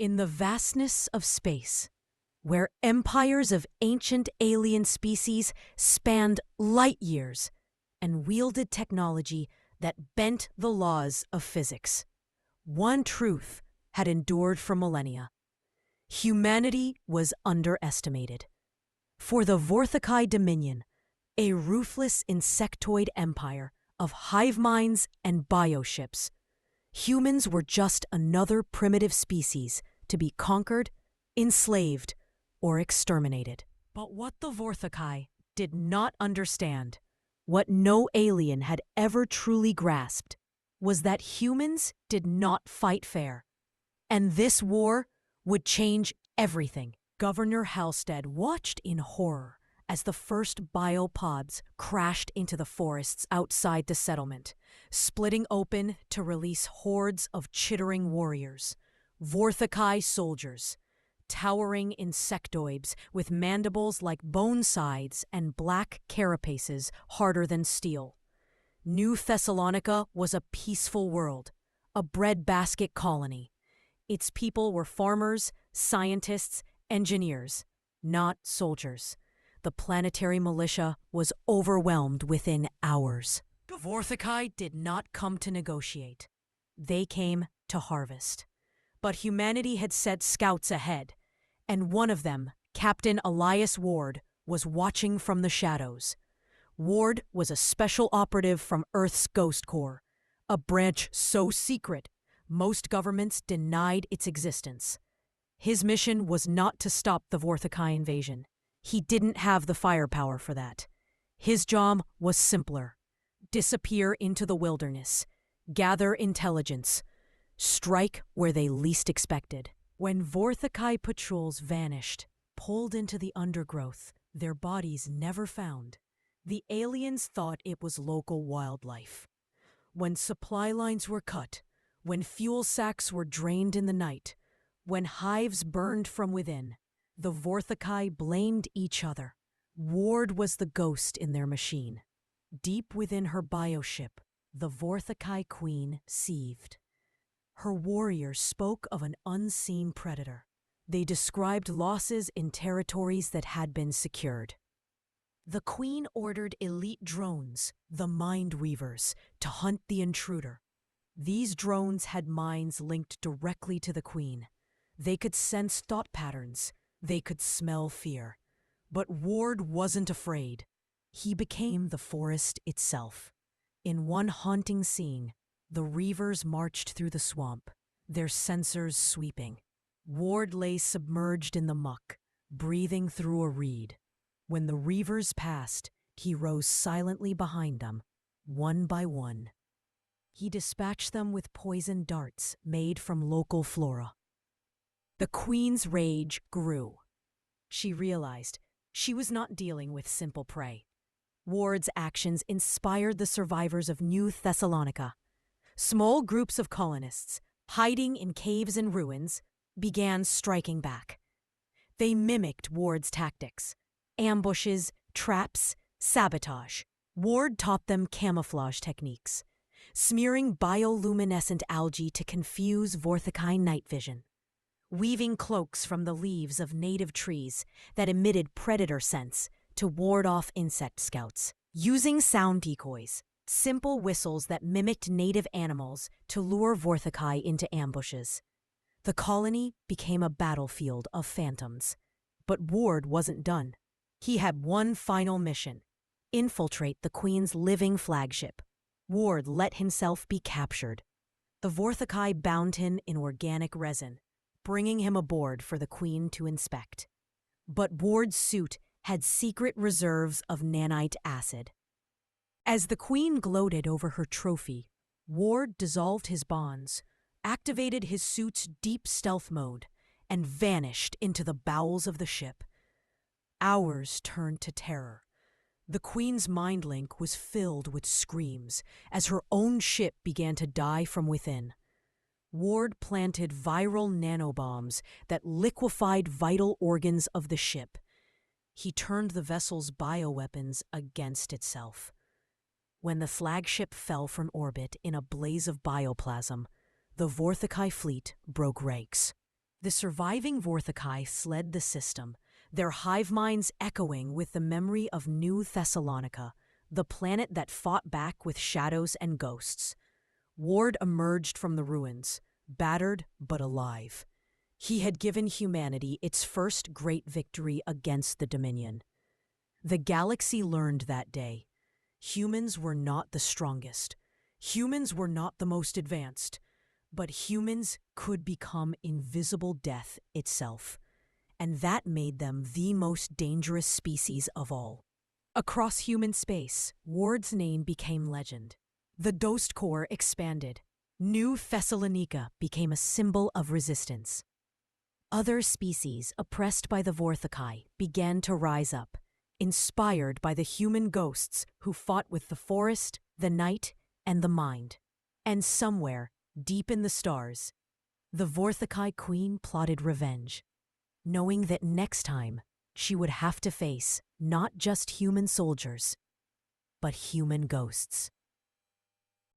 In the vastness of space, where empires of ancient alien species spanned light years and wielded technology that bent the laws of physics, one truth had endured for millennia. Humanity was underestimated. For the Vorthikai Dominion, a ruthless insectoid empire of hive minds and bioships, humans were just another primitive species to be conquered, enslaved, or exterminated. But what the Vorthikai did not understand, what no alien had ever truly grasped, was that humans did not fight fair. And this war would change everything. Governor Halstead watched in horror as the first biopods crashed into the forests outside the settlement, splitting open to release hordes of chittering warriors, Vorthikai soldiers, towering insectoids with mandibles like bone sides and black carapaces harder than steel. New Thessalonica was a peaceful world, a breadbasket colony. Its people were farmers, scientists, engineers, not soldiers. The planetary militia was overwhelmed within hours. The Vorthikai did not come to negotiate. They came to harvest. But humanity had sent scouts ahead, and one of them, Captain Elias Ward, was watching from the shadows. Ward was a special operative from Earth's Ghost Corps, a branch so secret most governments denied its existence. His mission was not to stop the Vorthikai invasion. He didn't have the firepower for that. His job was simpler: disappear into the wilderness, gather intelligence, strike where they least expected. When Vorthikai patrols vanished, pulled into the undergrowth, their bodies never found, the aliens thought it was local wildlife. When supply lines were cut, when fuel sacks were drained in the night, when hives burned from within, the Vorthikai blamed each other. Ward was the ghost in their machine. Deep within her bioship, the Vorthikai queen seethed. Her warriors spoke of an unseen predator. They described losses in territories that had been secured. The queen ordered elite drones, the Mind Weavers, to hunt the intruder. These drones had minds linked directly to the queen. They could sense thought patterns. They could smell fear. But Ward wasn't afraid. He became the forest itself. In one haunting scene, the Reavers marched through the swamp, their sensors sweeping. Ward lay submerged in the muck, breathing through a reed. When the Reavers passed, he rose silently behind them, one by one. He dispatched them with poison darts made from local flora. The queen's rage grew. She realized she was not dealing with simple prey. Ward's actions inspired the survivors of New Thessalonica. Small groups of colonists, hiding in caves and ruins, began striking back. They mimicked Ward's tactics: ambushes, traps, sabotage. Ward taught them camouflage techniques, smearing bioluminescent algae to confuse Vorthikai night vision, weaving cloaks from the leaves of native trees that emitted predator scents to ward off insect scouts, using sound decoys, simple whistles that mimicked native animals to lure Vorthikai into ambushes. The colony became a battlefield of phantoms. But Ward wasn't done. He had one final mission: infiltrate the Queen's living flagship. Ward let himself be captured. The Vorthikai bound him in organic resin, bringing him aboard for the Queen to inspect. But Ward's suit had secret reserves of nanite acid. As the Queen gloated over her trophy, Ward dissolved his bonds, activated his suit's deep stealth mode, and vanished into the bowels of the ship. Hours turned to terror. The Queen's mind link was filled with screams as her own ship began to die from within. Ward planted viral nanobombs that liquefied vital organs of the ship. He turned the vessel's bioweapons against itself. When the flagship fell from orbit in a blaze of bioplasm, the Vorthikai fleet broke ranks. The surviving Vorthikai fled the system, their hive minds echoing with the memory of New Thessalonica, the planet that fought back with shadows and ghosts. Ward emerged from the ruins, battered but alive. He had given humanity its first great victory against the Dominion. The galaxy learned that day. Humans were not the strongest. Humans were not the most advanced. But humans could become invisible death itself. And that made them the most dangerous species of all. Across human space, Ward's name became legend. The Ghost Corps expanded. New Thessalonica became a symbol of resistance. Other species oppressed by the Vorthikai began to rise up, inspired by the human ghosts who fought with the forest, the night, and the mind. And somewhere, deep in the stars, the Vorthikai Queen plotted revenge, knowing that next time she would have to face not just human soldiers, but human ghosts.